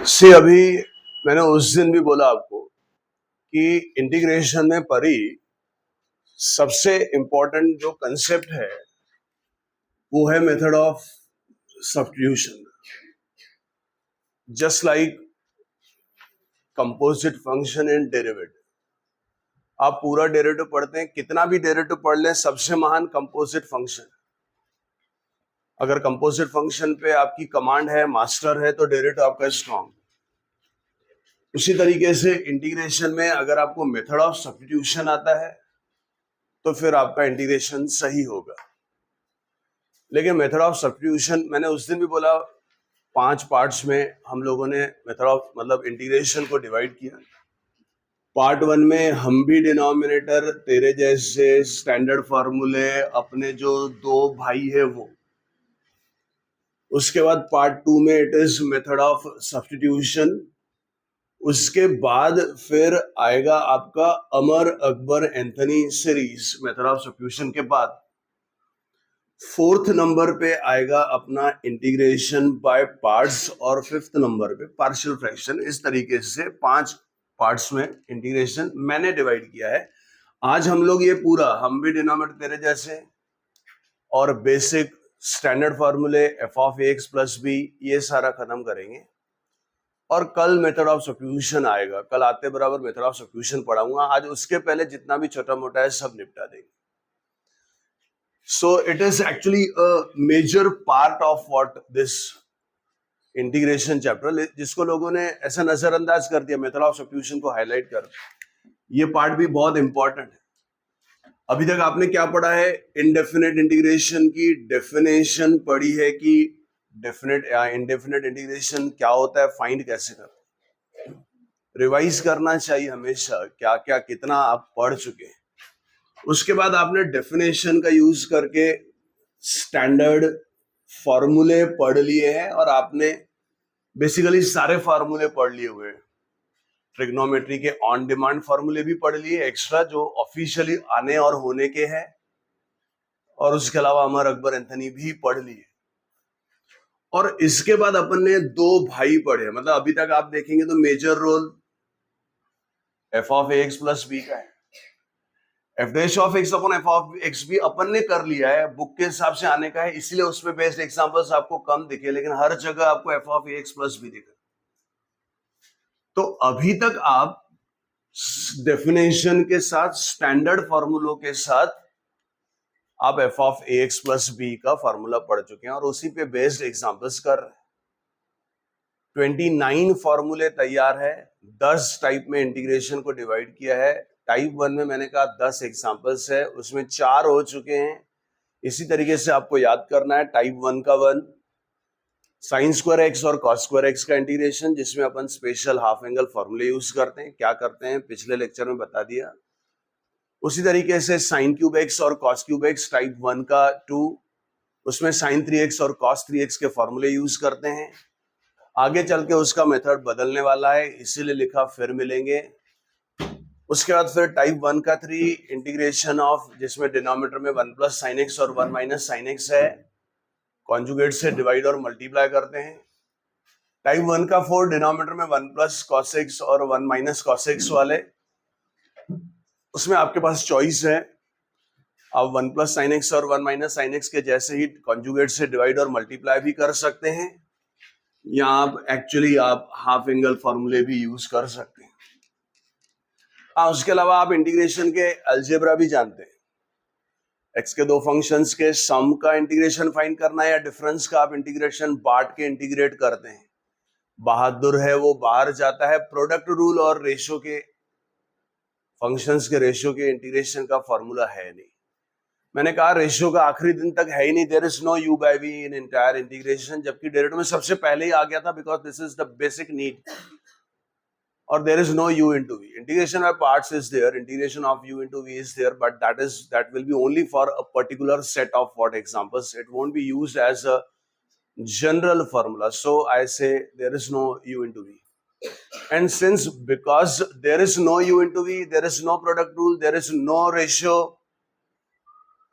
सी अभी मैंने उस दिन भी बोला आपको कि इंटीग्रेशन में परी सबसे इंपॉर्टेंट जो कंसेप्ट है वो है method of substitution. Just like composite function in derivative, आप पूरा डेरिवेटिव पढ़ते हैं, कितना भी डेरिवेटिव पढ़ लें, सबसे महान कंपोजिट फंक्शन। अगर कंपोजिट फंक्शन पे आपकी कमांड है, मास्टर है, तो डेरिवेटिव आपका स्ट्रॉन्ग। उसी तरीके से इंटीग्रेशन में अगर आपको मेथड ऑफ सब्स्टिट्यूशन आता है तो फिर आपका इंटीग्रेशन सही होगा। लेकिन मेथड ऑफ सब्स्टिट्यूशन, मैंने उस दिन भी बोला, 5 पार्ट्स में हम लोगों ने मेथड ऑफ मतलब इंटीग्रेशन को डिवाइड किया। पार्ट 1 में हम भी डिनोमिनेटर तेरे जैसे स्टैंडर्ड फार्मूले अपने जो 2 भाई है वो। उसके बाद पार्ट 2 में it is method of substitution. उसके बाद फिर आएगा आपका Amar Akbar Anthony series method of substitution के बाद। 4th नंबर पे आएगा अपना इंटीग्रेशन बाय पार्ट्स और 5th नंबर पे पार्शियल फ्रैक्शन। इस तरीके से 5 पार्ट्स में इंटीग्रेशन मैंने डिवाइड किया है। आज हम लोग ये पूरा हम भी डिनोमिनेटर तेरे जैसे और बेसिक स्टैंडर्ड फार्मूले F of X plus B ये सारा खत्म करेंगे और कल मेथड ऑफ सब्स्टिट्यूशन आएगा। कल आते बराबर मेथड ऑफ सब्स्टिट्यूशन पढ़ाऊंगा। आज उसके पहले जितना भी छोटा मोटा है सब निपटा देंगे। So it is actually a major part of what this integration chapter, जिसको लोगों ने ऐसा नजरअंदाज कर दिया, मेथड ऑफ सब्स्टिट्यूशन को हाईलाइट कर, ये पार्ट भी बहुत इंपॉर्टेंट है। अभी तक आपने क्या पढ़ा है? इनडेफिनेट इंटीग्रेशन की डेफिनेशन पढ़ी है कि डेफिनेट या इनडेफिनेट इंटीग्रेशन क्या होता है, फाइंड कैसे करते हैं। रिवाइज करना चाहिए हमेशा, क्या क्या कितना आप पढ़ चुके हैं। उसके बाद आपने डेफिनेशन का यूज करके स्टैंडर्ड फॉर्मूले पढ़ लिए हैं और आपने बेसिकली सारे फॉर्मूले पढ़ लिए हुए हैं। ट्रिग्नोमेट्री के ऑन डिमांड फॉर्मूले भी पढ़ लिए एक्स्ट्रा जो ऑफिशियली आने और होने के हैं, और उसके अलावा अमर अकबर एंथनी भी पढ़ लिए। और इसके बाद अपन ने 2 भाई पढ़े, मतलब अभी तक आप देखेंगे तो major role F of X plus B का है। F dash of X upon F of X भी अपन ने कर लिया है, बुक के हिसाब से आने का है, इसलिए उसमें बेस्ड एग्जांपल्स आपको कम दिखे, लेकिन हर जगह आपको एफ ऑफ एक्स प्लस भी दिखे। तो अभी तक आप डेफिनेशन के साथ स्टैंडर्ड फॉर्मूलों के साथ आप F of X plus B का फॉर्मूला पढ़ चुके हैं और उसी पे बेस्ड एग्जांपल्स कर रहे हैं। 29 फॉर्मूले तैयार है, 10 टाइप में इंटीग्रेशन को डिवाइड किया है। टाइप 1 में मैंने कहा 10 एग्जांपल्स है, उसमें 4 हो चुके हैं। इसी तरीके से आपको याद करना है टाइप 1 का 1 साइन स्क्वायर एक्स और कॉस स्क्वायर एक्स का इंटीग्रेशन, जिसमें अपन स्पेशल हाफ एंगल फॉर्मूले यूज करते हैं। क्या करते हैं पिछले लेक्चर में बता दिया। उसी तरीके से साइन क्यूब एक्स और कॉस क्यूब एक्स टाइप 1 का 2, उसमें साइन 3x और कॉस 3x के फॉर्मूले यूज करते हैं। आगे चल के उसका मेथड बदलने वाला है, इसीलिए लिखा फिर मिलेंगे। उसके बाद फिर टाइप 1 का 3 इंटीग्रेशन ऑफ, जिसमें डिनोमिनेटर में 1 प्लस साइन एक्स और 1 माइनस साइन एक्स है, कॉन्जुगेट से डिवाइड और मल्टीप्लाई करते हैं। टाइप 1 का 4 डिनोमिनेटर में 1 प्लस कॉस एक्स और 1 माइनस कॉस एक्स वाले, उसमें आपके पास चॉइस है, आप 1 प्लस साइन एक्स और 1 माइनस साइन एक्स के जैसे ही कॉन्जुगेट से डिवाइड और मल्टीप्लाई भी कर सकते हैं, या आप एक्चुअली आप हाफ एंगल फॉर्मूले भी यूज कर सकते हैं। उसके अलावा आप इंटीग्रेशन के अलजेब्रा भी जानते हैं। एक्स के 2 फंक्शंस के सम का इंटीग्रेशन फाइंड करना है या डिफरेंस का आप इंटीग्रेशन बांट के इंटीग्रेट करते हैं। बहादुर है वो बाहर जाता है, प्रोडक्ट रूल और रेशियो के फंक्शंस के रेशियो के इंटीग्रेशन का फॉर्मूला है नहीं। मैंने कहा रेशियो का आखिरी दिन तक है ही नहीं, there is no u by v in entire integration, जबकि डेरिवेटिव में सबसे पहले ही आ गया था, because this is the basic need. और there is no u into v. Integration by parts is there, integration of u into v is there, but that will be only for a particular set of what examples. It won't be used as a general formula. So I say there is no u into v. And because there is no u into v, there is no product rule, there is no ratio.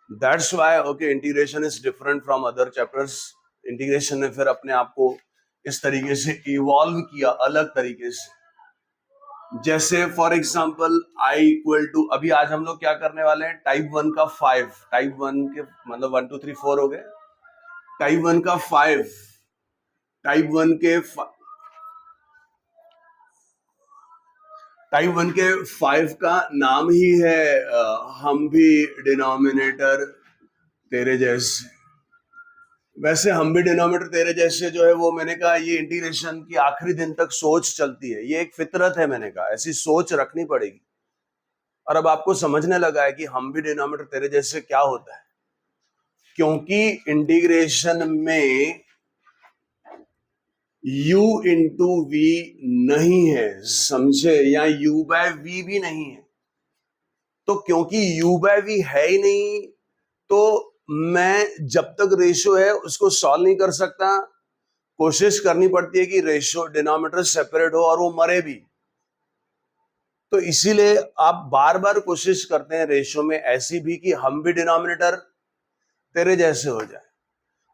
That's why okay, integration is different from other chapters. Integration में फिर अपने आप को इस तरीके से evolve किया अलग तरीके से। जैसे for example I equal to, अभी आज हम लोग क्या करने वाले हैं, टाइप 1 का 5, टाइप 1 के मतलब 1 2 3 4 हो गए, टाइप 1 का 5, टाइप 1 के टाइप 1 के 5 का नाम ही है हम भी डिनोमिनेटर तेरे जैसे। वैसे हम भी डिनोमिनेटर तेरे जैसे जो है वो मैंने कहा ये इंटीग्रेशन की आखिरी दिन तक सोच चलती है, ये एक फितरत है, मैंने कहा ऐसी सोच रखनी पड़ेगी। और अब आपको समझने लगा है कि हम भी डिनोमिनेटर तेरे जैसे क्या होता है, क्योंकि इंटीग्रेशन में u इंटू वी नहीं है, समझे, या u बाय वी भी नहीं है। तो क्योंकि u बाय वी है ही नहीं, तो मैं जब तक रेशो है उसको सॉल्व नहीं कर सकता। कोशिश करनी पड़ती है कि रेशो डिनोमिनेटर सेपरेट हो और वो मरे भी। तो इसीलिए आप बार बार कोशिश करते हैं रेशो में ऐसी भी कि हम भी डिनोमिनेटर तेरे जैसे हो जाए,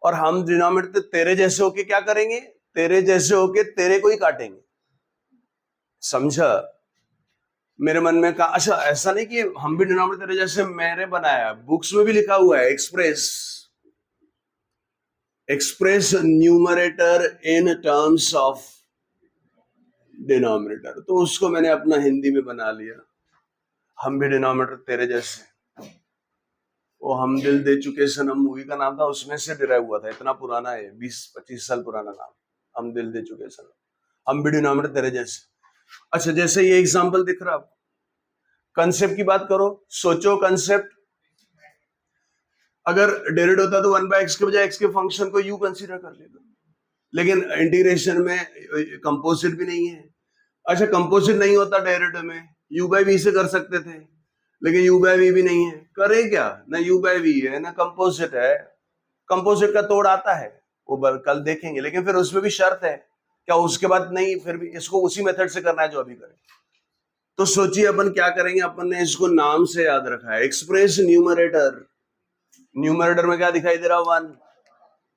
और हम डिनोमिनेटर तेरे जैसे होके क्या करेंगे, तेरे जैसे होके तेरे को ही काटेंगे। समझा? मेरे मन में कहा अच्छा ऐसा नहीं कि हम भी डिनोमिनेटर तेरे जैसे, मैंने बनाया, बुक्स में भी लिखा हुआ है express numerator in terms of denominator, तो उसको मैंने अपना हिंदी में बना लिया, हम भी डिनोमिनेटर तेरे जैसे। वो हम दिल दे चुके सनम मूवी का नाम था, उसमें से डिराइव हुआ था, इतना पुराना है, 20-25 साल पुराना नाम, हम दिल दे चुके सनम, हम भी डिनोमिनेटर तेरे जैसे। अच्छा जैसे ये एग्जांपल दिख रहा आपको, कंसेप्ट की बात करो, सोचो कंसेप्ट, अगर डेरिवेटिव होता तो 1/x के बजाय x के फंक्शन को u कंसीडर कर लेगा, लेकिन इंटीग्रेशन में कंपोजिट भी नहीं है। अच्छा कंपोजिट नहीं होता डेरिवेटिव में, u बाय v से कर सकते थे, लेकिन u बाय v भी नहीं है, करे क्या, ना u बाय v है ना कंपोजिट है। कंपोजिट का तोड़ आता है, वो कल देखेंगे, लेकिन फिर उसमें भी शर्त है, क्या उसके बाद नहीं, फिर भी इसको उसी मेथड से करना है जो अभी करें। तो सोचिए अपन क्या करेंगे, अपन ने इसको नाम से याद रखा है, एक्सप्रेस न्यूमरेटर, न्यूमरेटर में क्या दिखाई दे रहा, 1,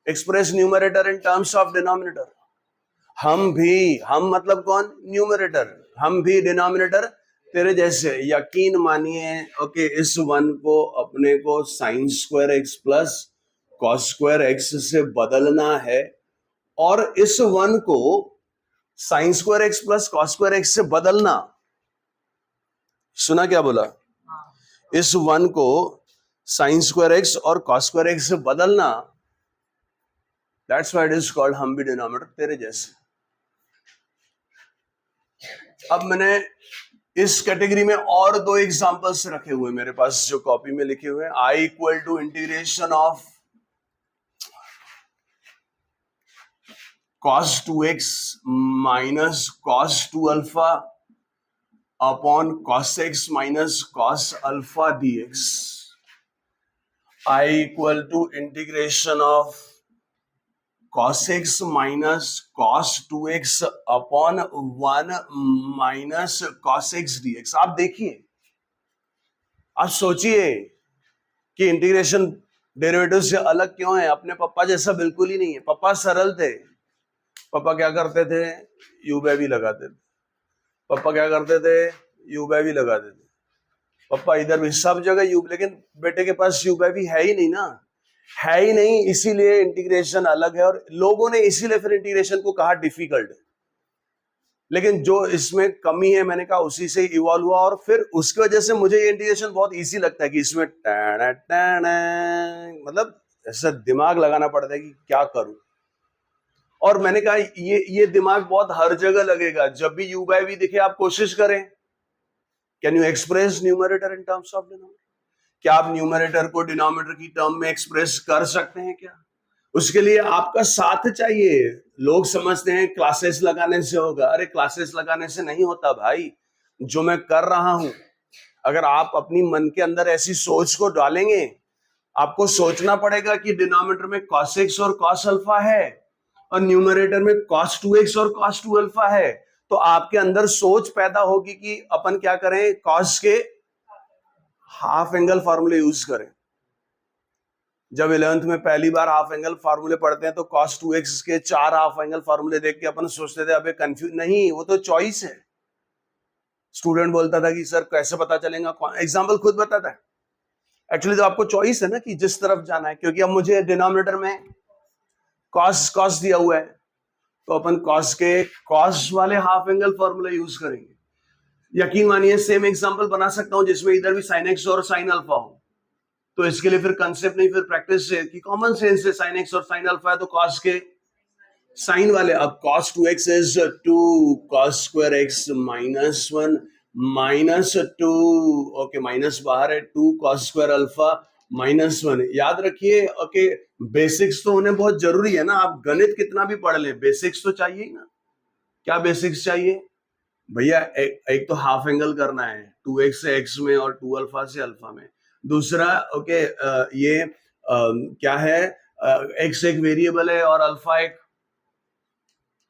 express numerator in terms of denominator, हम भी, हम मतलब कौन, न्यूमरेटर, हम भी डिनोमिनेटर तेरे जैसे। यकीन मानिए ओके, इस 1 को अपने को sign square x plus cos square x से बदलना है, और इस 1 को sign square x plus cos square x से बदलना, सुना क्या बोला, इस 1 को साइन स्क्वायर एक्स और कॉस स्क्वायर एक्स से बदलना, that's why it is called हम भी डिनोमिनेटर तेरे जैसे। अब मैंने इस कैटेगरी में और 2 एग्जांपल्स रखे हुए मेरे पास जो कॉपी में लिखे हुए हैं, I equal to integration of cos 2x minus cos 2 alpha upon cos x minus cos alpha dx, I equal to integration of cos x minus cos 2x upon 1 minus cos x dx। आप देखिए, आप सोचिए कि integration derivative से अलग क्यों है, अपने पापा जैसा बिल्कुल ही नहीं है। पापा सरल थे, पापा क्या करते थे, यू बाय वी लगाते थे, पापा क्या करते थे, यू बाय वी लगाते थे, पापा इधर भी सब जगह यू, लेकिन बेटे के पास यू बाय वी है ही नहीं ना, है ही नहीं, इसीलिए इंटीग्रेशन अलग है, और लोगों ने इसीलिए फिर इंटीग्रेशन को कहा डिफिकल्ट। लेकिन जो इसमें कमी है मैंने कहा उसी से इवॉल्व हुआ, और फिर उसकी वजह से मुझे ये इंटीग्रेशन बहुत इजी लगता है कि इसमें मतलब ऐसा दिमाग लगाना पड़ता है कि क्या करूं। और मैंने कहा ये दिमाग बहुत हर जगह लगेगा, जब भी u बाय v दिखे आप कोशिश करें, can you express numerator in terms of denominator, क्या आप न्यूमरेटर को डिनोमिनेटर की टर्म में एक्सप्रेस कर सकते हैं क्या? उसके लिए आपका साथ चाहिए। लोग समझते हैं क्लासेस लगाने से होगा, अरे क्लासेस लगाने से नहीं होता भाई, जो मैं कर रहा हूं, अगर आप अपनी मन के अंदर ऐसी सोच को डालेंगे, आपको सोचना पड़ेगा कि डिनोमिनेटर में cos x और cos अल्फा है और न्यूमरेटर में cos 2x और cos 2 अल्फा है, तो आपके अंदर सोच पैदा होगी कि अपन क्या करें, cos के हाफ एंगल फॉर्मूले यूज करें। जब 11th में पहली बार हाफ एंगल फार्मूले पढ़ते हैं तो cos 2x के 4 हाफ एंगल फार्मूले देख के अपन सोचते थे अबे कंफ्यूज नहीं, वो तो चॉइस है। स्टूडेंट बोलता था कि सर कैसे पता चलेगा, एग्जाम्पल खुद बताता है। एक्चुअली तो आपको चॉइस है ना कि जिस तरफ जाना है, क्योंकि अब मुझे डिनोमिनेटर में कॉस दिया हुआ है तो अपन कॉस के कॉस वाले हाफ एंगल फॉर्मूला यूज करेंगे। यकीन मानिए सेम एग्जांपल बना सकता हूं जिसमें इधर भी sin x और sin अल्फा हो, तो इसके लिए फिर कंसेप्ट नहीं, फिर प्रैक्टिस है कि कॉमन सेंस से sin x और sin अल्फा है तो कॉस के साइन वाले। अब cos 2x is 2 cos square x minus 1 minus 2, okay minus बाहर है, 2 cos स्क्वायर अल्फा माइनस 1। याद रखिए ओके, बेसिक्स तो होने बहुत जरूरी है ना। आप गणित कितना भी पढ़ ले, बेसिक्स तो चाहिए ही ना। क्या बेसिक्स चाहिए भैया? एक तो हाफ एंगल करना है 2x से x में और 2 अल्फा से अल्फा में। दूसरा ओके ये क्या है, x एक वेरिएबल है और अल्फा एक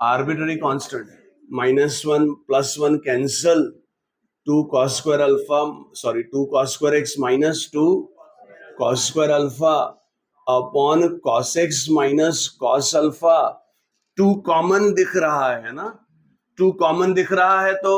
arbitrary constant. -1 +1 cancel, 2 cos square alpha, sorry 2 cos square x minus 2 cos square alpha upon cos x minus cos alpha. 2 common दिख रहा है ना, 2 कॉमन दिख रहा है तो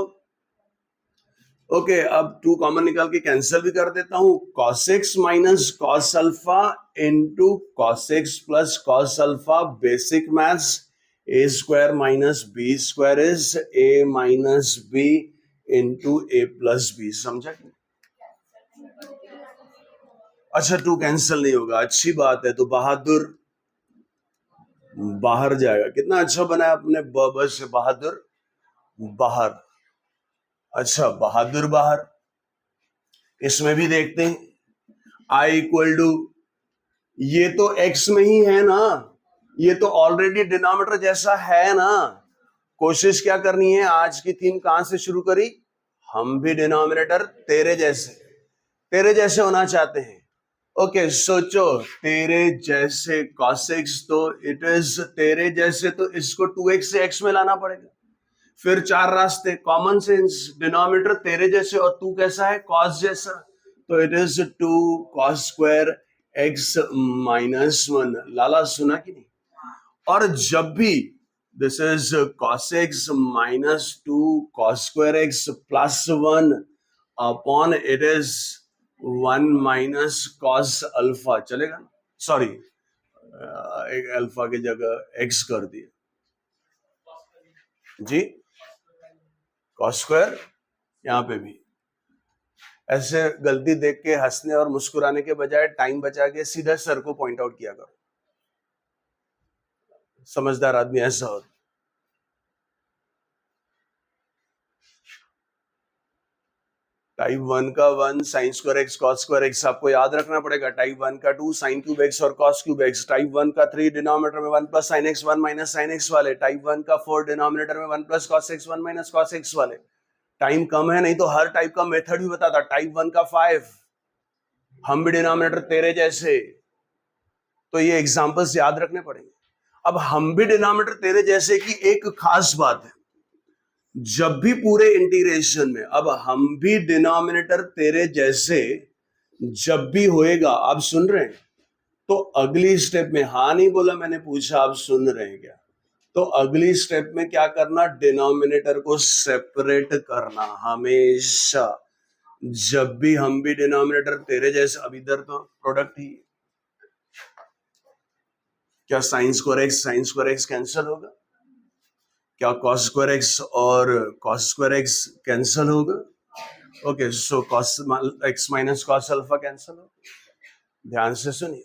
ओके अब 2 कॉमन निकाल के कैंसिल भी कर देता हूं। cos x minus cos alpha into cos x plus cos alpha, basic maths, a square minus b square is a minus b into a plus b। समझा? अच्छा 2 कैंसिल नहीं होगा, अच्छी बात है। तो बहादुर बाहर जाएगा। कितना अच्छा बनाया अपने ब से बहादुर बाहर। अच्छा बहादुर बाहर, इसमें भी देखते हैं I इक्वल टू, ये तो x में ही है ना, ये तो ऑलरेडी डिनोमिनेटर जैसा है ना। कोशिश क्या करनी है, आज की थीम कहां से शुरू करी, हम भी डिनोमिनेटर तेरे जैसे होना चाहते हैं। ओके सोचो तेरे जैसे cos x, तो इट इज तेरे जैसे, तो इसको 2x से x में लाना पड़ेगा। फिर 4 रास्ते, कॉमन सेंस, डिनोमिनेटर तेरे जैसे और तू कैसा है, cos जैसा, तो it is 2 cos square x minus 1। लाला सुना कि नहीं? और जब भी this is cos x minus 2 cos square x plus 1 upon it is 1 minus cos alpha, चलेगा? सॉरी एक अल्फा की जगह x कर दिया जी, cos स्क्वायर। यहां पे भी ऐसे गलती देख के हंसने और मुस्कुराने के बजाय टाइम बचा के सीधा सर को पॉइंट आउट किया करो। समझदार आदमी ऐसा होता। टाइप 1 का 1 sign square X cos square x आपको याद रखना पड़ेगा। टाइप 1 का 2 साइन क्यूब एक्स और कॉस क्यूब एक्स। टाइप 1 का 3 डिनोमिनेटर में 1 plus sine x 1 minus sine x वाले। टाइप 1 का 4 डिनोमिनेटर में 1 plus cos x 1 minus cos x वाले। टाइम कम है नहीं तो हर टाइप का मेथड भी बताता। टाइप 1 का 5 हम भी डिनोमिनेटर तेरे जैसे, तो ये एग्जांपल्स याद रखने पड़ेंगे। अब हम भी डिनोमिनेटर तेरे जैसे की एक खास बात है, जब भी पूरे इंटीग्रेशन में अब हम भी डिनोमिनेटर तेरे जैसे जब भी होएगा, आप सुन रहे हैं, तो अगली स्टेप में, हाँ नहीं बोला मैंने, पूछा आप सुन रहे हैं क्या, तो अगली स्टेप में क्या करना, डिनोमिनेटर को सेपरेट करना हमेशा। जब भी हम भी डिनोमिनेटर तेरे जैसे, अब इधर तो प्रोडक्ट ही, क्या साइन स्क्वायर एक्स कैंसिल होगा, क्या cos स्क्वायर एक्स और cos स्क्वायर एक्स कैंसिल होगा। Okay so cos x minus cos alpha cancel होगा। ध्यान से सुनिए,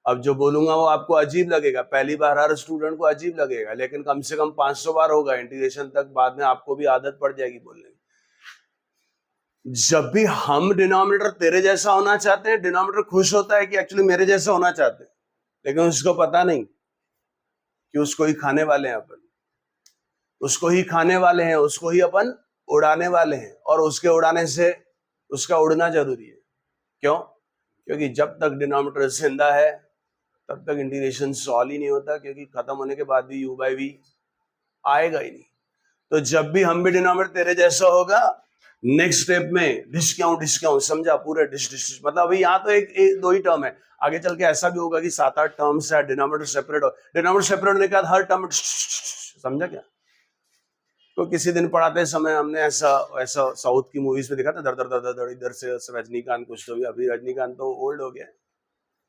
अब जो बोलूंगा वो आपको अजीब लगेगा, पहली बार हर स्टूडेंट को अजीब लगेगा, लेकिन कम से कम 500 बार होगा इंटीग्रेशन तक, बाद में आपको भी आदत पड़ जाएगी बोलने की। जब भी हम डिनोमिनेटर तेरे जैसा होना चाहते हैं, डिनोमिनेटर खुश होता है कि एक्चुअली मेरे जैसा होना चाहते हैं, लेकिन उसको पता नहीं कि उसको ही खाने वाले हैं अपन, उसको ही खाने वाले हैं, उसको ही अपन उड़ाने वाले हैं, और उसके उड़ाने से उसका उड़ना जरूरी है। क्यों? क्योंकि जब तक डिनोमिनेटर जिंदा है तब तक इंटीग्रेशन सॉल्व ही नहीं होता, क्योंकि खत्म होने के बाद भी u/v आएगा ही नहीं। तो जब भी हम भी डिनोमिनेटर तेरे जैसा होगा, नेक्स्ट स्टेप में डिस्काउंट डिस्काउंट, समझा, पूरे डिश मतलब अभी यहाँ तो एक दो ही टर्म है, आगे चल के ऐसा भी होगा कि 7-8 टर्म्स है, डिनोमिनेटर सेपरेट हो, डिनोमिनेटर सेपरेट होने के बाद हर टर्म, समझा क्या? तो किसी दिन पढ़ाते समय हमने ऐसा ऐसा साउथ की मूवीज में देखा था, दर दर दर दर इधर से रजनीकांत कुछ तो भी, अभी रजनीकांत तो ओल्ड हो गया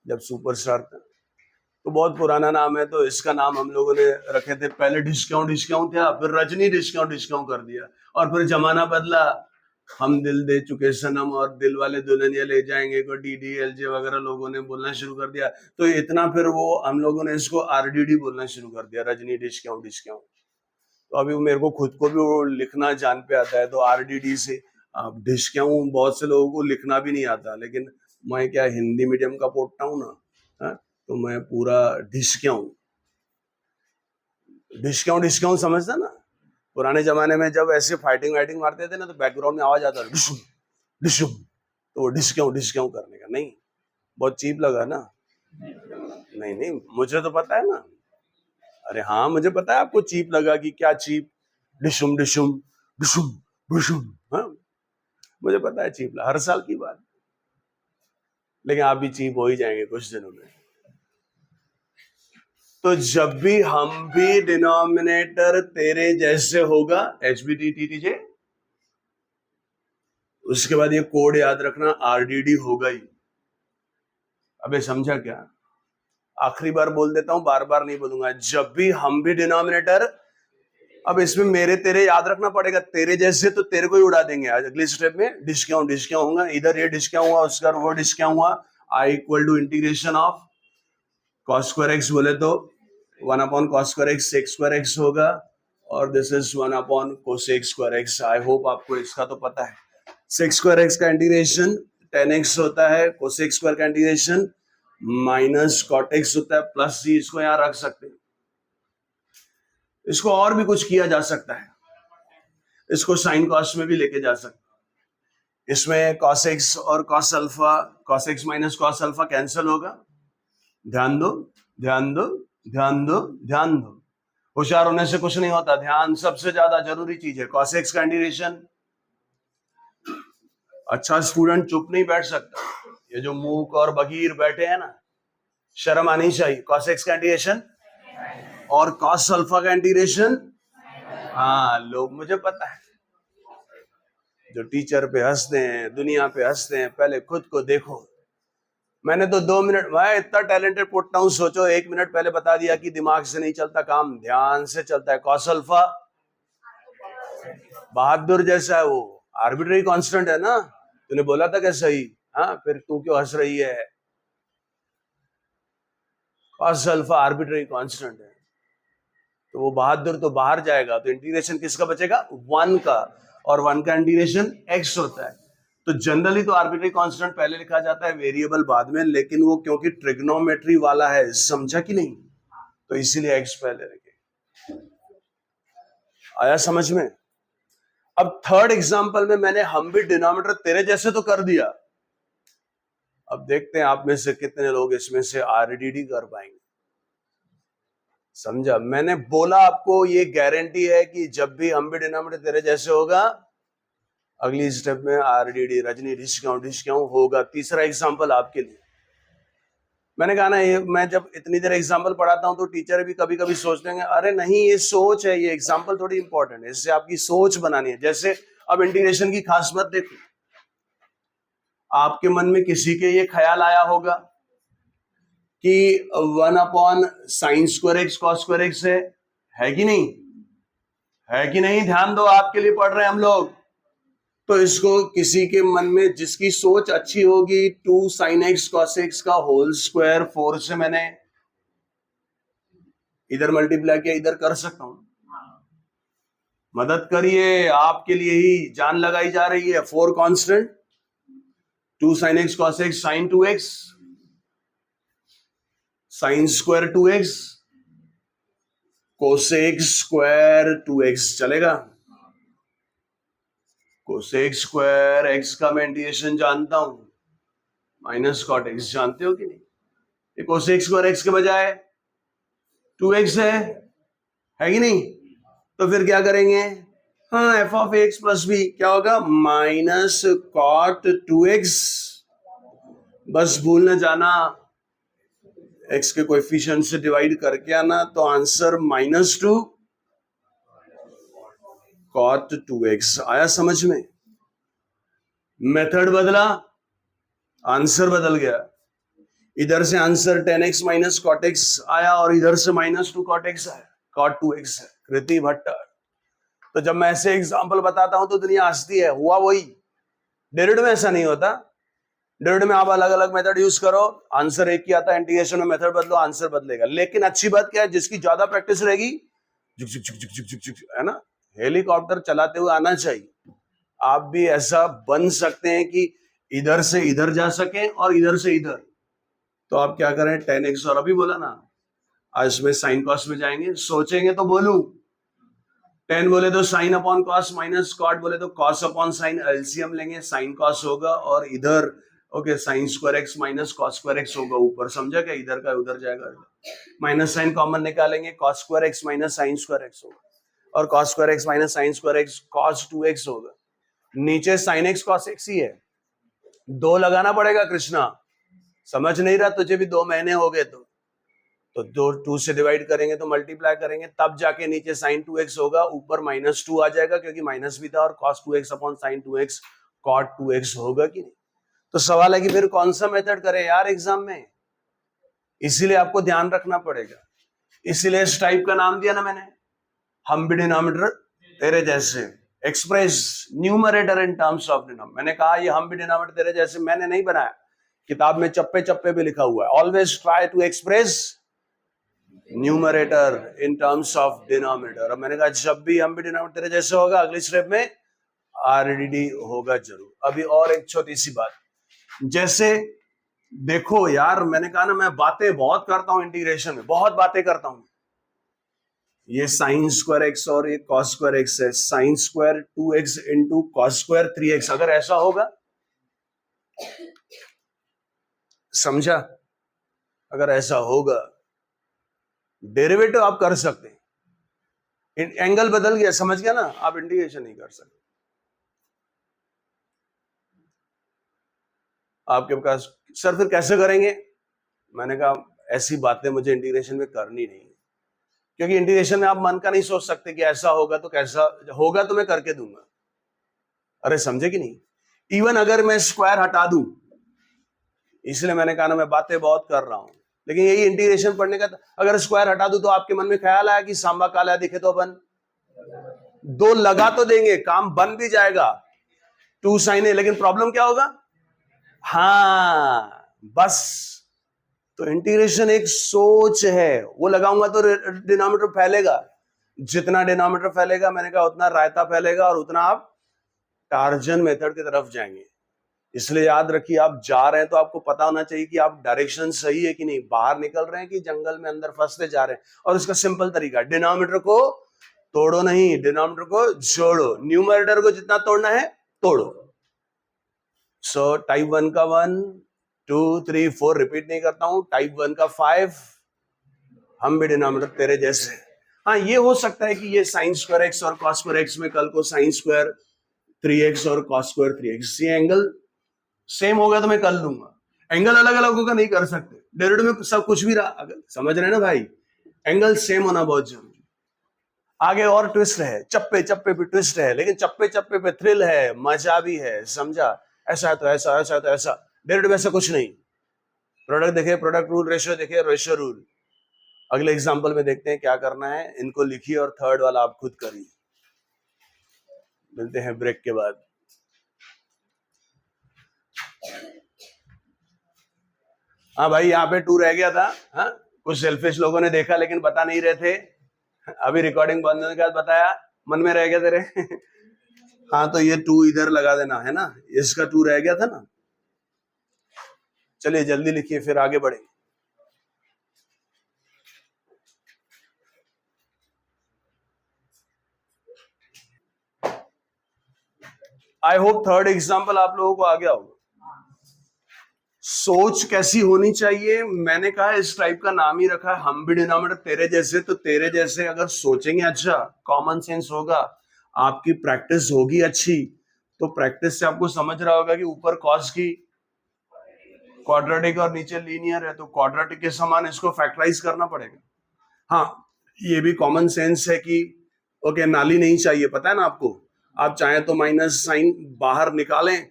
जब सुपरस्टार था, तो बहुत पुराना नाम है, तो इसका नाम हम लोगों ने रखे थे, पहले डिस्काउंट डिस्काउंट था, फिर रजनी डिस्काउंट डिस्काउंट कर दिया, और फिर जमाना बदला, हम दिल दे चुके सनम और दिल वाले दुल्हनिया ले जाएंगे को DDLJ वगैरह लोगों ने बोलना शुरू कर दिया, तो इतना फिर वो हम लोगों ने इसको RDD बोलना शुरू कर दिया, रजनी डिस्काउंट डिस्काउंट। तो अभी मेरे को खुद को भी वो लिखना जान पे आता है, तो RDD से डिस्काउंट, बहुत से लोगों को लिखना भी नहीं आता, लेकिन मैं क्या हिंदी मीडियम का पोट्टा हूँ ना, हा? तो मैं पूरा डिस्काउंट डिस्काउंट डिस्काउंट समझता ना। पुराने जमाने में जब ऐसे फाइटिंग वाइटिंग मारते थे ना, तो बैकग्राउंड में आवाज आता था डिशुम डिशुम, तो वो डिस्काउंट डिस्काउंट करने का नहीं, बहुत चीप लगा ना? नहीं नहीं, मुझे तो पता है ना, अरे हाँ मुझे पता है आपको चीप लगा कि क्या चीप, डिशुम डिशुम डिशुम डिशुम, हाँ मुझे पता है चीप लगा, हर साल की बात, लेकिन आप भी चीप हो ही जाएंगे कुछ दिनों में। तो जब भी हम भी डिनोमिनेटर तेरे जैसे होगा, HBTTTJ, उसके बाद ये कोड याद रखना, RDD होगा ही। अबे समझा क्या? आखिरी बार बोल देता हूं, बार बार नहीं बोलूंगा, जब भी हम भी डिनोमिनेटर, अब इसमें मेरे तेरे याद रखना पड़ेगा, तेरे जैसे तो तेरे को ही उड़ा देंगे आज अगले स्टेप में, डिस्काउंट डिस्काउंट होगा, इधर ये डिस्काउंट हुआ, उसका वो डिस्काउंट हुआ, I equal to integration of cos square x बोले तो 1 अपॉन cos स्क्वायर x होगा, और this is 1 upon cosec square x। I hope आपको इसका तो पता है, sec स्क्वायर x का इंटीग्रेशन tan x होता है, cosec स्क्वायर का इंटीग्रेशन माइनस cot x होता है, प्लस c, इसको यहां रख सकते हैं। इसको और भी कुछ किया जा सकता है, इसको साइन कॉस में भी लेके जा सकते हैं, इसमें cos x और cos alpha, cos x minus cos alpha cancel होगा, ध्यान दो ध्यान दो ध्यान दो ध्यान दो, होशियार होने से कुछ नहीं होता, ध्यान सबसे ज्यादा जरूरी चीज है। cos x का इंटीग्रेशन, अच्छा स्टूडेंट चुप नहीं बैठ सकता, ये जो मूक और बगीर बैठे हैं ना, शर्म आनी चाहिए। cos x का इंटीग्रेशन और cos अल्फा का इंटीग्रेशन, हाँ लोग, मुझे पता है जो टीचर पे हंसते हैं, दुनिया पे हंसते हैं, पहले खुद को देखो। मैंने तो 2 मिनट, मैं इतना टैलेंटेड पोट्टा हूं, सोचो 1 मिनट पहले बता दिया कि दिमाग से नहीं चलता काम, ध्यान से चलता है। cos अल्फा बहादुर जैसा है, वो आर्बिट्ररी कांस्टेंट है ना, तूने बोला था क्या सही? हाँ, फिर तू क्यों हंस रही है? cos अल्फा आर्बिट्ररी कांस्टेंट है, तो वो बहादुर तो बाहर जाएगा, तो इंटीग्रेशन किसका बचेगा? 1 का, और 1 का इंटीग्रेशन x होता है। तो जनरली तो आर्बिट्ररी कांस्टेंट पहले लिखा जाता है, वेरिएबल बाद में, लेकिन वो क्योंकि ट्रिग्नोमेट्री वाला है, समझा कि नहीं, तो इसीलिए x पहले लिखे। आया समझ में? अब थर्ड एग्जांपल में मैंने हम भी डिनोमिनेटर तेरे जैसे तो कर दिया, अब देखते हैं आप में से कितने लोग इसमें से RDD कर पाएंगे। समझा? मैंने बोला आपको ये गारंटी है कि जब भी हम भी डिनोमिनेटर तेरे जैसे होगा, अगली स्टेप में RDD, रजनी डिस्काउंट डिस्काउंट होगा। तीसरा एग्जांपल आपके लिए, मैंने कहा ना, ये मैं जब इतनी देर एग्जांपल पढ़ाता हूं तो टीचर भी कभी कभी सोचते हैं, अरे नहीं ये सोच है, ये एग्जांपल थोड़ी इंपॉर्टेंट है, इससे आपकी सोच बनानी है। जैसे अब इंटीग्रेशन की खास बात देखो, आपके मन में किसी के ये ख्याल आया होगा कि 1 upon sine square X cos square X है कि नहीं? है कि नहीं? ध्यान दो, आपके लिए पढ़ रहे हैं हम लोग। तो इसको किसी के मन में जिसकी सोच अच्छी होगी, 2 साइन एक्स कॉस एक्स का होल स्क्वायर 4 से मैंने इधर मल्टीप्लाई किया, इधर कर सकता हूं। मदद करिए, आपके लिए ही जान लगाई जा रही है। 4 constant, 2 sine X cos X, sine 2x, sine square 2x, cosec square 2x चलेगा। कोसेक स्क्वायर x का मैं इंटीग्रेशन जानता हूं, माइनस कॉट x, जानते हो कि नहीं? ये कोसेक स्क्वायर x के बजाय 2x है कि नहीं? तो फिर क्या करेंगे? हाँ, F of X plus B क्या होगा, माइनस कॉट 2x। बस भूल न जाना x के कोएफिशिएंट से डिवाइड करके आना, तो आंसर -2 कॉट 2x आया समझ में। मेथड बदला, आंसर बदल गया। इधर से answer 10x minus cot x आया और इधर से -2 कॉट x आया, कॉट 2x है। कृति भट्ट। तो जब मैं ऐसे एग्जांपल बताता हूं तो दुनिया हंसती है, हुआ वही। डेरिवेटिव में ऐसा नहीं होता। डेरिवेटिव में आप अलग अलग मेथड यूज करो, आंसर एक ही आता है। इंटीग्रेशन में मेथड बदलो, आंसर बदलेगा। लेकिन अच्छी बात क्या है, जिसकी ज्यादा प्रैक्टिस रहेगी, झुक झुक झुक झुक झुक झुक, है ना, हेलीकॉप्टर चलाते हुए आना चाहिए। आप भी ऐसा बन सकते हैं कि इधर से इधर जा सके और इधर से इधर। तो आप क्या करें, 10x, और अभी बोला ना, आज इसमें साइन कॉस में जाएंगे, सोचेंगे तो बोलूं। 10 बोले तो sine upon cos, minus cot बोले तो कॉस अपॉन साइन, एलसीएम लेंगे, साइन कॉस होगा। और इधर okay, sine square X minus cos square X होगा ऊपर, समझा क्या, इधर का उधर जाएगा। माइनस साइन कॉमन निकालेंगे, cos square X minus sine square X होगा, और cos square X minus sine square X cos 2x होगा। नीचे साइन एक्स कॉस एक्स ही है, 2 लगाना पड़ेगा कृष्णा। समझ नहीं रहा तुझे भी, 2 महीने हो गए तो 2 से डिवाइड करेंगे तो मल्टीप्लाई करेंगे, तब जाके नीचे साइन 2x होगा, ऊपर -2 आ जाएगा क्योंकि माइनस भी था, और cos 2x upon sine 2x cot 2x होगा कि नहीं। तो सवाल है कि फिर कौन सा मेथड करें यार एग्जाम में, इसीलिए आपको ध्यान रखना पड़ेगा। इसीलिए इस टाइप का नाम दिया ना मैंने, हम भी डिनोमिनेटर तेरे जैसे, express numerator in terms of denominator. मैंने कहा ये हम भी डिनोमिनेटर तेरे जैसे मैंने नहीं बनाया, किताब में चप्पे चप्पे पे लिखा हुआ है। Always try to express numerator in terms of denominator. अब मैंने कहा जब भी हम भी डिनोमिनेटर तेरे जैसे होगा, अगली स्टेप में आरडीडी होगा जरूर। अभी और एक छोटी सी बात, जैसे देखो यार, मैंने कहा ना मैं बातें बहुत करता हूं इंटीग्रेशन में, बहुत बातें करता हूं। ये साइन स्क्वायर एक्स और ये कॉस स्क्वायर एक्स है, sign square 2x into cos square 3x। अगर ऐसा होगा, समझा, अगर ऐसा होगा, डेरिवेटिव आप कर सकते हैं, एंगल बदल गया, समझ गया ना, आप इंटीग्रेशन नहीं कर सकते। आपके पास सर फिर कैसे करेंगे, मैंने कहा ऐसी बातें मुझे इंटीग्रेशन में करनी नहीं, क्योंकि इंटीग्रेशन में आप मन का नहीं सोच सकते कि ऐसा होगा तो कैसा होगा, तो मैं करके दूंगा। अरे समझे कि नहीं, इवन अगर मैं स्क्वायर हटा दूं, इसलिए मैंने कहा ना मैं बातें बहुत कर रहा हूं, लेकिन यही इंटीग्रेशन पढ़ने का। अगर स्क्वायर हटा दूं तो आपके मन में ख्याल आया कि सांबा काला दिखे तो अपन 2 लगा तो देंगे, काम बन भी जाएगा, 2 साइन है। लेकिन प्रॉब्लम क्या होगा, हाँ बस, तो इंटीग्रेशन एक सोच है, वो लगाऊंगा तो डिनोमिनेटर फैलेगा, जितना डिनोमिनेटर फैलेगा, मैंने कहा उतना रायता फैलेगा, और उतना आप टार्जन मेथड की तरफ जाएंगे। इसलिए याद रखिए, आप जा रहे हैं तो आपको पता होना चाहिए कि आप डायरेक्शन सही है कि नहीं, बाहर निकल रहे हैं कि जंगल में अंदर फंसते जा रहे हैं। और इसका सिंपल तरीका, डिनोमिनेटर को तोड़ो नहीं, डिनोमिनेटर को जोड़ो। न्यूमरेटर को जितना तोड़ना है तोड़ो। सो टाइप 1 का 1 2 3 4 रिपीट नहीं करता हूं, टाइप 1 का 5, हम भी डिनोमिनेटर तेरे जैसे। हाँ, ये हो सकता है कि ये साइन स्क्वायर एक्स और कॉस स्क्वायर एक्स में कल को साइन स्क्वायर 3x और कॉस स्क्वायर 3x, ये एंगल सेम होगा तो मैं कर लूंगा, एंगल अलग अलग होगा नहीं कर सकते। डेरिवेटिव में सब कुछ भी रहा, अगर समझ रहे हैं ना भाई, एंगल सेम होना बहुत जरूरी। आगे और ट्विस्ट है, चप्पे चप्पे पे ट्विस्ट है, लेकिन चप्पे चप्पे पे थ्रिल है, मजा भी है, समझा। ऐसा है तो ऐसा, ऐसा है तो ऐसा, डेरिवेटिव ऐसा कुछ नहीं। प्रोडक्ट देखे, प्रोडक्ट रूल, रेशियो देखे, रेशियो रूल। अगले एग्जांपल में देखते हैं क्या करना है, इनको लिखिए और थर्ड वाला आप खुद करिए। मिलते हैं ब्रेक के बाद। हाँ भाई, यहाँ पे 2 रह गया था। हाँ, कुछ सेल्फिश लोगों ने देखा लेकिन बता नहीं रहे थे, अभी रिकॉर्डिंग बंद होने के बाद बताया, मन में रह गया तेरे। हाँ, तो ये 2 इधर लगा देना है ना, इसका 2 रह गया था ना। चलिए जल्दी लिखिए फिर आगे बढ़े। आई होप थर्ड एग्जाम्पल आप लोगों को आ गया होगा। सोच कैसी होनी चाहिए, मैंने कहा इस टाइप का नाम ही रखा है, हम भी डिनोमिनेटर तेरे जैसे। तो तेरे जैसे अगर सोचेंगे, अच्छा कॉमन सेंस होगा, आपकी प्रैक्टिस होगी अच्छी तो प्रैक्टिस से आपको समझ रहा होगा कि ऊपर कॉस की क्वाड्रेटिक और नीचे लीनियर है, तो क्वाड्रेटिक के समान इसको फैक्टराइज करना पड़ेगा। हाँ, ये भी कॉमन सेंस है कि ओके, नाली नहीं चाहिए, पता है ना आपको। आप चाहें तो माइनस साइन बाहर निकालें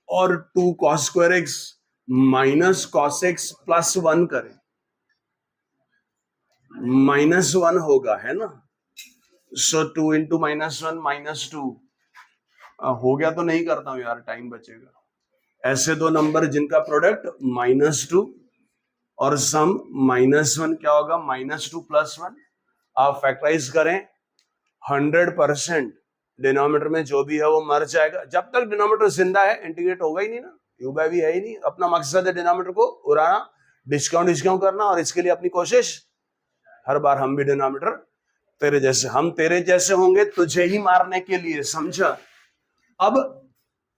और 2 cos square X minus cos x plus 1 करें, -1 होगा, है ना। सो 2 इंटू -1 -2 हो गया तो नहीं करता हूं यार, टाइम बचेगा। ऐसे दो नंबर जिनका प्रोडक्ट -2 और सम -1 क्या होगा, -2 + 1। आप फैक्टराइज करें, 100% डिनोमिनेटर में जो भी है वो मर जाएगा। जब तक डिनोमिनेटर जिंदा है इंटीग्रेट होगा ही नहीं ना, यू बाय भी है ही नहीं। अपना मकसद है डिनोमिनेटर को उड़ाना, डिस्काउंट करना, और इसके लिए अपनी कोशिश। हर बार हम भी डिनोमिनेटर तेरे जैसे, हम तेरे जैसे होंगे तुझे ही मारने के लिए, समझा। अब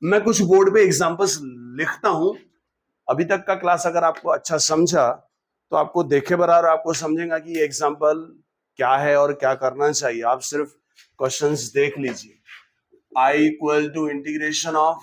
मैं कुछ बोर्ड पे एग्जांपल्स लिखता हूं। अभी तक का क्लास अगर आपको अच्छा समझा तो आपको देखे बराबर आपको समझेगा कि ये एग्जांपल क्या है और क्या करना चाहिए। आप सिर्फ क्वेश्चंस देख लीजिए। I equal to integration of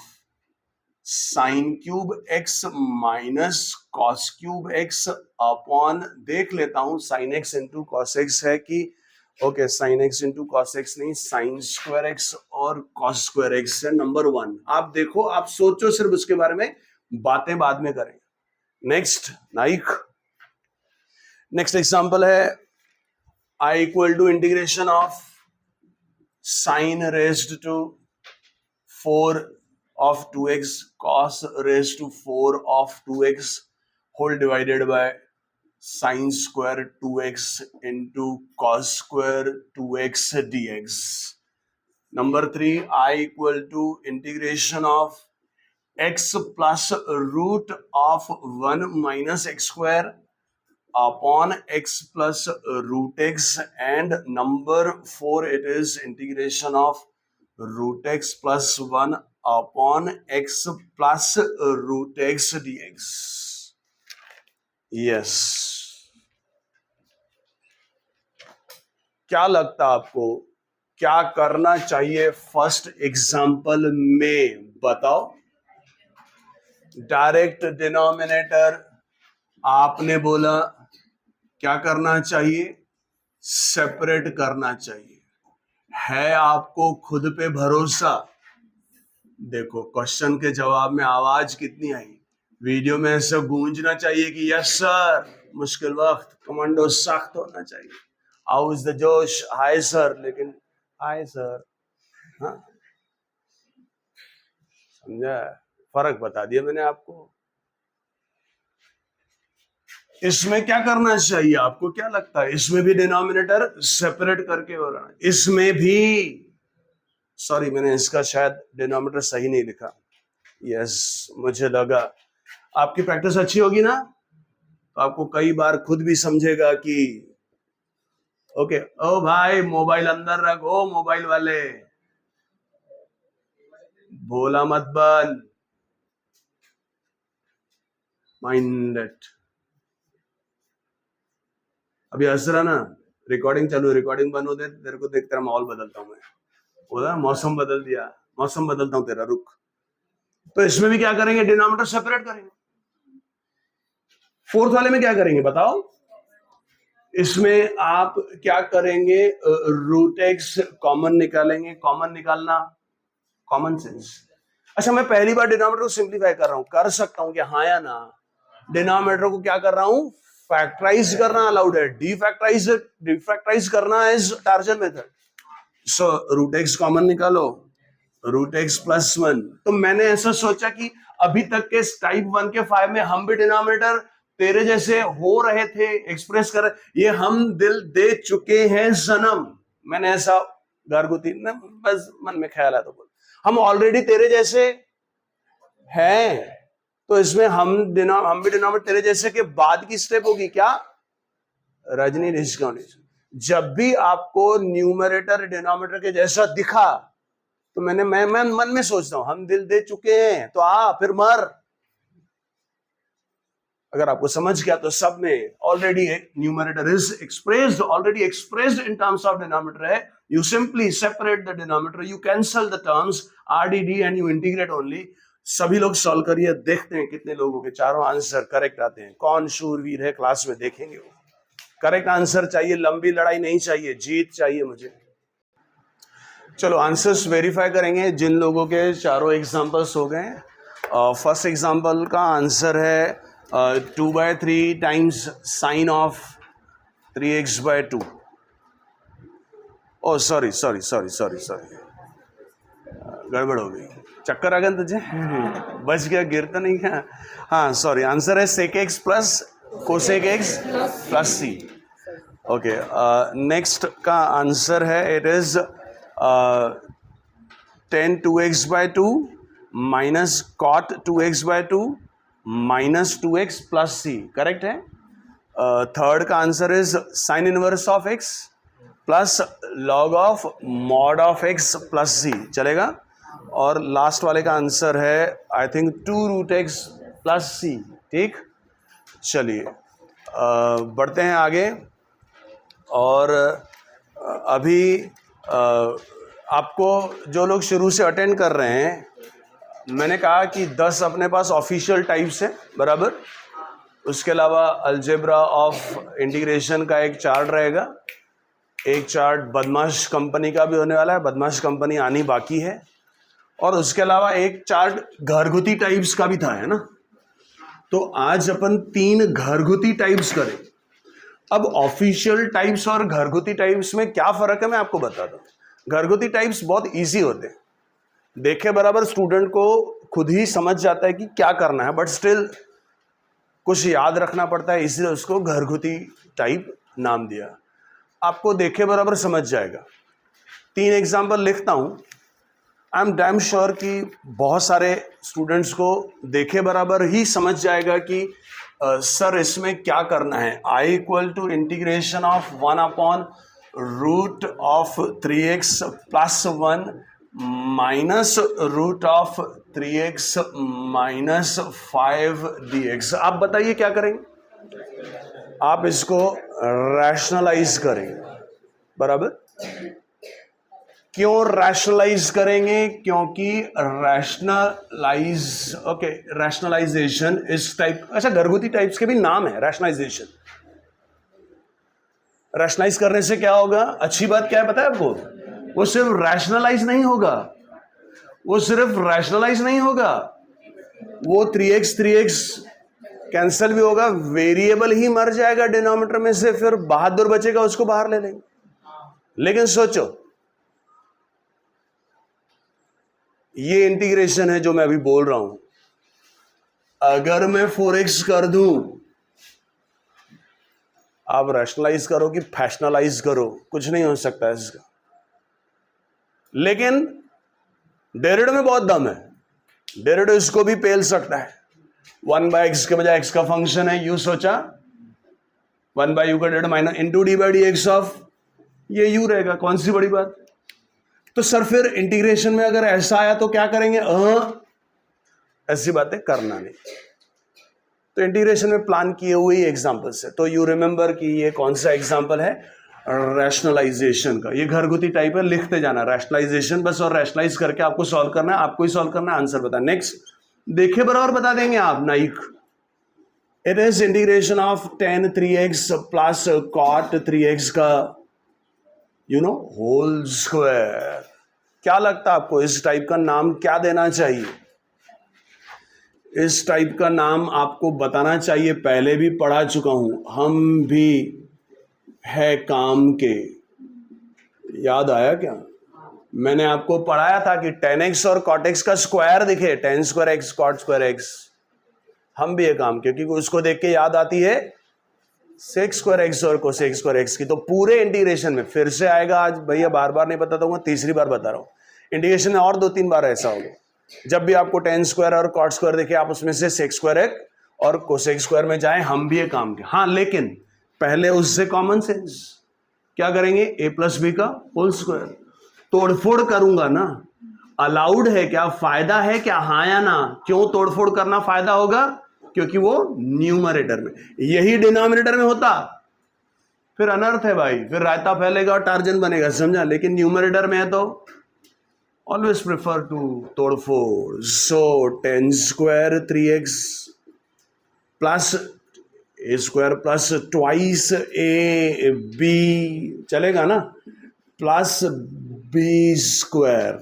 sine cube X minus cos cube X upon, देख लेता हूं sine X into cos X है कि okay, sine X into cos X नहीं, साइन स्क्वायर एक्स और कॉस स्क्वायर एक्स है। नंबर 1 आप देखो, आप सोचो सिर्फ उसके बारे में, बातें बाद में करें। नेक्स्ट नेक्स्ट एग्जांपल है I equal to integration of sine raised to 4 of 2x cos raised to 4 of 2x whole divided by sin square 2x into cos square 2x dx. Number 3, I equal to integration of x plus root of 1 minus x square upon x plus root x, and number 4 it is integration of root x plus 1 upon x plus root x dx. Yes. क्या लगता आपको क्या करना चाहिए first example में, बताओ। Direct denominator आपने बोला क्या करना चाहिए, सेपरेट करना चाहिए। है आपको खुद पे भरोसा? देखो क्वेश्चन के जवाब में आवाज कितनी आई, वीडियो में ऐसा गूंजना चाहिए कि यस सर, मुश्किल वक्त कमांडो सख्त होना चाहिए, हाउ इज द जोश, हाय सर, लेकिन हाय सर, हाँ समझा, फर्क बता दिया मैंने आपको। इसमें क्या करना चाहिए आपको, क्या लगता है? इसमें भी डिनोमिनेटर सेपरेट करके हो रहा है, इसमें भी, सॉरी मैंने इसका शायद डिनोमिनेटर सही नहीं लिखा, यस मुझे लगा। आपकी प्रैक्टिस अच्छी होगी ना तो आपको कई बार खुद भी समझेगा कि ओके, ओ भाई मोबाइल अंदर रख, ओ मोबाइल वाले बोला मत बन, माइंड इट। अभी हंस रहा ना, रिकॉर्डिंग चालू, रिकॉर्डिंग बंद हो दे, तेरे को देख तेरा माहौल बदलता हूं मैं, बोला मौसम बदल दिया, मौसम बदलता हूं तेरा, रुक। तो इसमें भी क्या करेंगे, डिनोमिनेटर सेपरेट करेंगे। फोर्थ वाले में क्या करेंगे बताओ? इसमें आप क्या करेंगे, रूट एक्स कॉमन निकालेंगे। कॉमन निकालना कॉमन सेंस। अच्छा, मैं पहली बार डिनोमिनेटर को सिंप्लीफाई कर रहा हूं, कर सकता हूं कि हाँ या ना? डिनोमिनेटर को क्या कर रहा हूं, फैक्टराइज करना अलाउड है, डिफैक्टराइज करना is Tarzan method. So root X common निकालो, रूट एक्स प्लस 1। तो मैंने ऐसा सोचा कि अभी तक के टाइप 1 के 5 में हम भी डिनोमिनेटर तेरे जैसे हो रहे थे, एक्सप्रेस कर, ये हम दिल दे चुके हैं सनम। मैंने ऐसा गारगुती ना, बस मन में ख्याल है तो बोल, हम ऑलरेडी तेरे जैसे हैं। तो इसमें हम भी डिनोमिनेटर तेरे जैसे के बाद की स्टेप होगी क्या, रजनी डिस्काउंट। जब भी आपको न्यूमरेटर डिनोमिनेटर के जैसा दिखा तो मैं मन में सोचता हूं हम दिल दे चुके हैं, तो आ फिर मर। अगर आपको समझ गया तो सब में already numerator is expressed, already expressed in terms of denominator है, You simply separate the denominator, you cancel the terms RDD and you integrate only. सभी लोग सॉल्व करिए, देखते हैं कितने लोगों के चारों आंसर करेक्ट आते हैं। कौन शूरवीर है क्लास में देखेंगे। वो करेक्ट आंसर चाहिए, लंबी लड़ाई नहीं चाहिए, जीत चाहिए मुझे। चलो आंसर्स वेरीफाई करेंगे जिन लोगों के चारों एग्जांपल्स हो गए। फर्स्ट एग्जांपल का आंसर है 2/3 times sine of 3x/2। Oh sorry गड़बड़ हो गई, चक्कर आ गया तुझे बच गया, गिर तो नहीं गया। हाँ सॉरी, आंसर है sec x plus cosec x plus c। Okay, next का आंसर है it is 10 2x/2 minus cot 2x/2 minus 2x plus c, correct है। थर्ड का answer is sine inverse of x plus log of mod of x plus c, चलेगा। और last वाले का answer है I think 2√x plus c, ठीक। चलिए बढ़ते हैं आगे। और अभी आपको जो लोग शुरू से अटेंड कर रहे हैं, मैंने कहा कि 10 अपने पास ऑफिशियल टाइप्स है, बराबर। उसके अलावा अलजेब्रा ऑफ इंटीग्रेशन का एक चार्ट रहेगा, एक चार्ट बदमाश कंपनी का भी होने वाला है, बदमाश कंपनी आनी बाकी है। और उसके अलावा एक चार्ट घरगुती टाइप्स का भी था, है ना। तो आज अपन 3 घरगुती टाइप्स करें। अब ऑफिशियल टाइप्स और घरगुती टाइप्स में क्या फर्क है मैं आपको बताता हूं। घरगुती टाइप्स बहुत इजी होते हैं, देखे बराबर स्टूडेंट को खुद ही समझ जाता है कि क्या करना है, बट स्टिल कुछ याद रखना पड़ता है, इसलिए उसको घरगुती टाइप नाम दिया। आपको देखे बराबर समझ जाएगा। 3 एग्जाम्पल लिखता हूं। आई एम डैम श्योर कि बहुत सारे स्टूडेंट्स को देखे बराबर ही समझ जाएगा कि सर इसमें क्या करना है। I equal to integration of 1/रूट of 3x plus 1 minus root of 3x minus 5 dx। आप बताइए क्या करेंगे। आप इसको रैशनलाइज करेंगे, बराबर। क्यों रैशनलाइज करेंगे? क्योंकि रैशनलाइजेशन इस टाइप, अच्छा घरगुती टाइप्स के भी नाम है रैशनलाइजेशन। रैशनलाइज करने से क्या होगा? अच्छी बात क्या है पता है आपको? वो सिर्फ रैशनलाइज नहीं होगा, वो 3x कैंसिल भी होगा, वेरिएबल ही मर जाएगा डिनोमिनेटर में से, फिर बहादुर बचेगा उसको बाहर ले लेंगे। लेकिन सोचो, ये इंटीग्रेशन है जो मैं अभी बोल रहा हूं। अगर मैं 4x कर दूं, आप रैशनलाइज करो कि फैशनलाइज करो, कुछ नहीं हो सकता है इसका। लेकिन डेरिवेटिव में बहुत दम है, डेरिवेटिव इसको भी पेल सकता है। 1/x के बजाय x का फंक्शन है, यू सोचा 1/u का derivative minus into d/dx of, ये यू रहेगा, कौन सी बड़ी बात। तो सर फिर इंटीग्रेशन में अगर ऐसा आया तो क्या करेंगे? ऐसी बातें करना नहीं। तो इंटीग्रेशन में प्लान किए हुए ही एग्जांपल्स है। तो यू रिमेंबर कि ये कौन सा एग्जांपल है? रैशनलाइजेशन का। ये घरगुती टाइप है, लिखते जाना रैशनलाइजेशन बस, और रैशनलाइज करके आपको सॉल्व करना है, आपको ही सॉल्व करना है, आंसर बता। नेक्स्ट देखे बराबर बता देंगे आप। Naik, it is integration of 10 3x plus cot 3x का होल स्क्वायर। क्या लगता है आपको इस टाइप का नाम क्या देना चाहिए? इस टाइप का नाम आपको बताना चाहिए, पहले भी पढ़ा चुका हूं, हम भी है काम के। याद आया क्या? मैंने आपको पढ़ाया था कि 10x और cot x का स्क्वायर दिखे, 10² x cot² x, हम भी है काम के, क्योंकि उसको देख के याद आती है sec² x और cosec² x की। तो पूरे इंटीग्रेशन में फिर से आएगा, आज भैया बार बार नहीं बताता हूँ, तीसरी बार बता रहा हूँ। इंटीग्रेशन में और 2-3 बार ऐसा होगा, जब भी आपको 10² और cot² देखे, आप उसमें से sec² x और cosec² में जाएं, हम भी है काम के। हाँ, लेकिन पहले उससे कॉमन सेंस क्या करेंगे? a + b का होल स्क्वायर। तोड़फोड़ करूंगा ना, अलाउड है क्या? फायदा है क्या? हाँ या ना? क्यों तोड़फोड़ करना फायदा होगा? क्योंकि वो न्यूमरेटर में, यही डिनोमिनेटर में होता फिर अनर्थ है भाई, फिर रायता फैलेगा और टार्जन बनेगा, समझा। लेकिन न्यूमरेटर में है तो ऑलवेज प्रेफर टू तोड़फोड़। So 10 square 3x plus A square plus twice A B, चलेगा ना, प्लस बी स्क्वायर।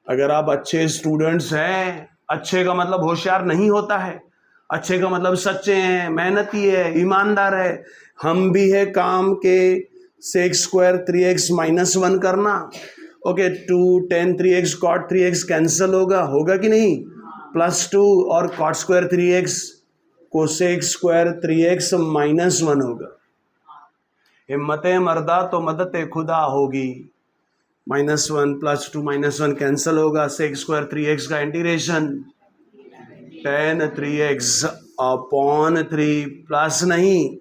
अगर आप अच्छे स्टूडेंट्स हैं, अच्छे का मतलब होशियार नहीं होता है, अच्छे का मतलब सच्चे हैं, मेहनती है, ईमानदार है। हम भी है काम के, सेक्स स्क्वायर 3x माइनस 1 करना, okay 2 10 3x cot 3x cancel होगा कि नहीं, +2 और cot square 3x cosec square 3x minus 1 होगा। हिम्मत मर्दा तो मदद खुदा होगी। -1 +2 -1 कैंसिल होगा, सेक स्क्वायर 3x का इंटीग्रेशन 10 3x अपॉन 3 प्लस नहीं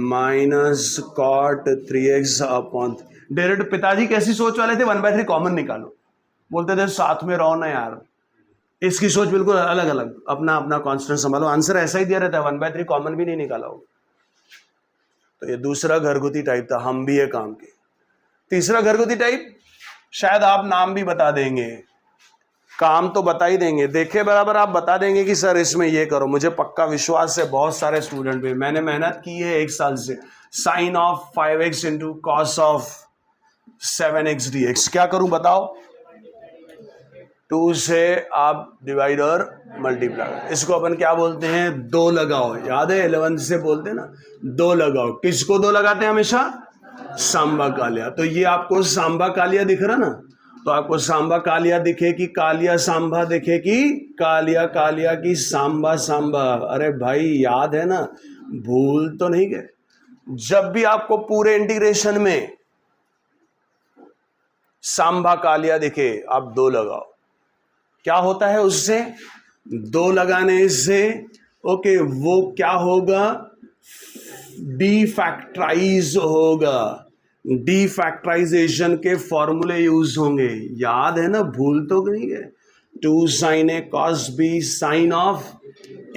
minus cot 3x upon. Direct पिताजी कैसी सोच वाले थे, 1/3 कॉमन निकालो, बोलते थे साथ में रहो ना यार। इसकी सोच बिल्कुल अलग अलग, अपना अपना कांस्टेंट संभालो, आंसर ऐसा ही दिया रहता है, 1/3 कॉमन भी नहीं निकाला होगा। तो ये दूसरा घरगुती टाइप था, हम भी है काम के। तीसरा घरगुती टाइप, शायद आप नाम भी बता देंगे, काम तो बता ही देंगे, देखे बराबर आप बता देंगे कि सर इसमें ये करो। मुझे पक्का विश्वास है, बहुत सारे स्टूडेंट भी, मैंने मेहनत की है 1 साल से। Sine of 5x into cos of 7x dx, क्या करूं बताओ। 2 से आप डिवाइड और मल्टीप्लाई, इसको अपन क्या बोलते हैं, 2 लगाओ। याद है 11 से बोलते हैं ना, 2 लगाओ। किसको 2 लगाते हैं हमेशा, सांबा कालिया। तो ये आपको सांबा कालिया दिख रहा ना, तो आपको सांबा कालिया दिखे कि कालिया सांबा दिखे कि कालिया कालिया की सांबा सांबा। अरे भाई याद है ना, भूल तो नहीं गए। जब भी आपको पूरे इंटीग्रेशन में सांबा कालिया दिखे, आप 2 लगाओ। क्या होता है उससे, 2 लगाने से ओके वो क्या होगा, डीफैक्टराइज होगा, डीफैक्टराइजेशन के फॉर्मूले यूज होंगे। याद है ना, भूल तो नहीं गए। 2 sin a cos b sine of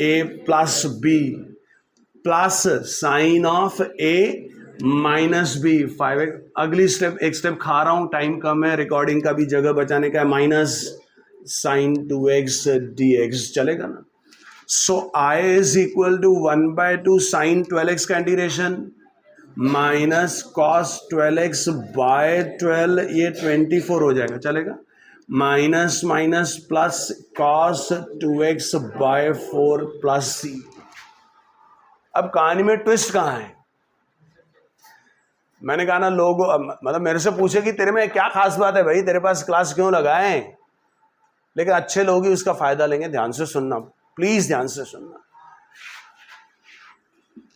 a plus b plus sine of a minus b 5x। अगली स्टेप, एक स्टेप खा रहा हूं, टाइम कम है, रिकॉर्डिंग का भी जगह बचाने का है, माइनस साइन 2x dx, चलेगा ना। So I is equal to 1/2 sine 12x का integration minus cos 12x bye 12, ये 24 हो जाएगा, चलेगा। Minus minus plus cos 2x by 4 plus c। अब कहानी में ट्विस्ट कहाँ है, मैंने कहा ना, लोग मतलब मेरे से पूछे कि तेरे में क्या खास बात है भाई, तेरे पास क्लास क्यों लगाए, लेकिन अच्छे लोग ही उसका फायदा लेंगे। ध्यान से सुनना, प्लीज ध्यान से सुनना।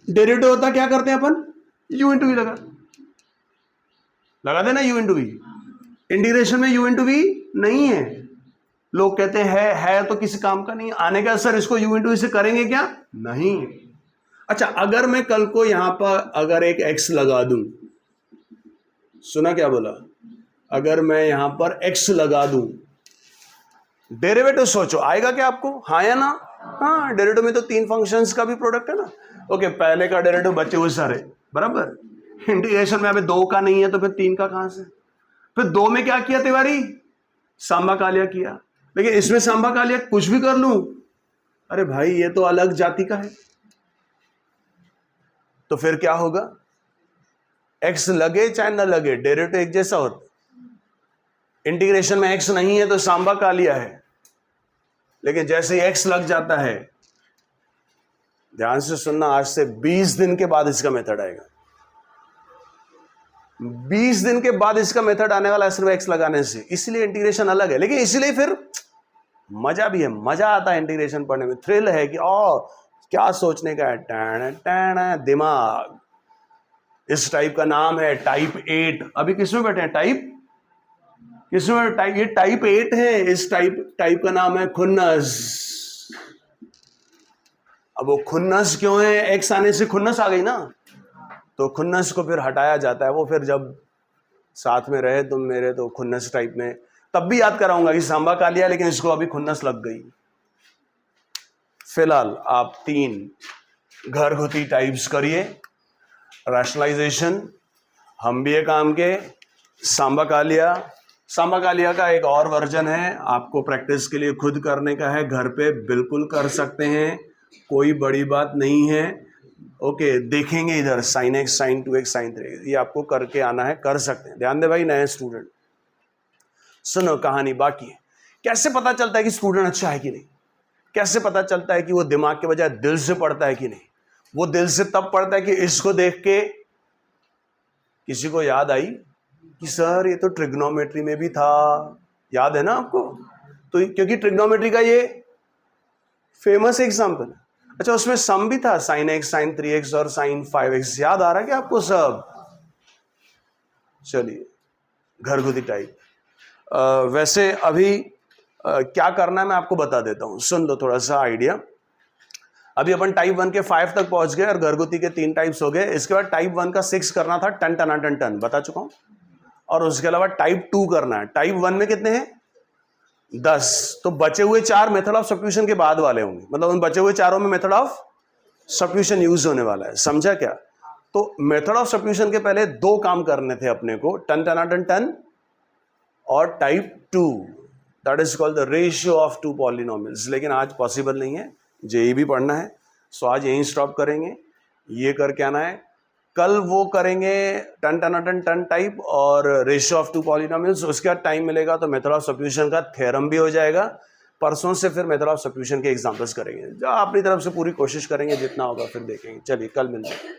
डेरिवेटिव होता क्या करते हैं अपन, u इंटू वी लगा देना, u इंटू वी। इंटीग्रेशन में u इंटू वी नहीं है, लोग कहते हैं है तो किसी काम का नहीं आने का। सर इसको u इंटू वी से करेंगे क्या, नहीं। अच्छा, अगर मैं कल को यहां पर अगर एक x लगा दूं, सुना क्या बोला, अगर मैं यहां पर x लगा दूं, डेरिवेटिव सोचो आएगा क्या आपको, हाँ या ना। हाँ, डेरिवेटिव में तो 3 फंक्शंस का भी प्रोडक्ट है ना। ओके, पहले का डेरिवेटिव बचे हुए सारे बराबर, इंटीग्रेशन में अभी 2 का नहीं है तो फिर 3 का कहां से। फिर 2 में क्या किया तिवारी, सांबा कालिया किया। लेकिन इसमें सांबा कालिया कुछ भी कर लूं, अरे भाई ये तो अलग जाति का है। तो फिर क्या होगा, एक्स लगे चाहे न लगे डेरिवेटिव एक जैसा होता। इंटीग्रेशन में एक्स नहीं है तो सांबा कालिया है, लेकिन जैसे एक्स लग जाता है, ध्यान से सुनना, आज से 20 दिन के बाद इसका मेथड आएगा। 20 दिन के बाद इसका मेथड आने वाला है सिर्फ एक्स लगाने से, इसलिए इंटीग्रेशन अलग है। लेकिन इसलिए फिर मजा भी है, मजा आता है इंटीग्रेशन पढ़ने में, थ्रिल है कि ओ क्या सोचने का है, टैन टैन दिमाग। इस टाइप का नाम है टाइप 8। अभी किसमें बैठे हैं, टाइप किसमें, टाइप, ये टाइप 8 है। इस टाइप का नाम है खुन्नस। अब वो खुन्नस क्यों है, एक्स आने से खुन्नस आ गई ना, तो खुन्नस को फिर हटाया जाता है। वो फिर जब साथ में रहे तुम मेरे, तो खुन्नस टाइप में तब भी याद कराऊंगा कि सांबा कालिया, लेकिन इसको अभी खुन्नस लग गई। फिलहाल आप 3 घरगुती टाइप्स करिए, रैशनलाइजेशन, हम भी ये काम के, सांबा कालिया का एक और वर्जन है, आपको प्रैक्टिस के लिए खुद करने का है, घर पे बिल्कुल कर सकते हैं, कोई बड़ी बात नहीं है। ओके, देखेंगे इधर sin x sin 2x sin 3x, ये आपको करके आना है, कर सकते हैं। ध्यान दे भाई नए स्टूडेंट, सुनो कहानी बाकी है। कैसे पता चलता है कि स्टूडेंट अच्छा है कि नहीं? कैसे पता चलता है कि वो दिमाग के बजाय दिल से पढ़ता है कि नहीं? वो दिल से तब पढ़ता है कि इसको देख के किसी को याद आई कि सर ये तो ट्रिग्नोमेट्री में भी था, याद है ना आपको? तो क्योंकि ट्रिग्नोमेट्री का ये फेमस एग्जाम्पल है। अच्छा, उसमें सम भी था, sin x sin 3x और sin 5x, याद आ रहा है क्या आपको सब? चलिए, घरगुती टाइप। वैसे अभी क्या करना है मैं आपको बता देता हूं, सुन लो थोड़ा सा आइडिया। अभी अपन टाइप 1 के 5 तक पहुंच गए और घरगुती के 3 टाइप्स हो गए। इसके बाद टाइप 1 का 6 करना था, टन टना टन टन बता चुका हूं। और उसके अलावा टाइप 2 करना है। टाइप 1 में कितने हैं? 10। तो बचे हुए 4 मेथड ऑफ सब्स्टिट्यूशन के बाद वाले होंगे, मतलब उन बचे हुए चारों में मेथड ऑफ सब्स्टिट्यूशन यूज होने वाला है, समझा क्या? तो मेथड ऑफ सब्स्टिट्यूशन के पहले 2 काम करने थे अपने को, टन टना टन टन और type 2, that is called the ratio of 2 polynomials. लेकिन आज पॉसिबल नहीं है, जेई भी पढ़ना है, सो आज यहीं स्टॉप करेंगे। ये करके आना है, कल वो करेंगे टन टना टन टन टाइप और रेशियो ऑफ 2 पॉलिनोमियल्स। उसके बाद टाइम मिलेगा तो मेथड ऑफ सब्स्टिट्यूशन का थ्योरम भी हो जाएगा। परसों से फिर मेथड ऑफ सब्स्टिट्यूशन के एग्जांपल्स करेंगे, जो अपनी तरफ से पूरी कोशिश करेंगे, जितना होगा फिर देखेंगे। चलिए कल मिलते हैं।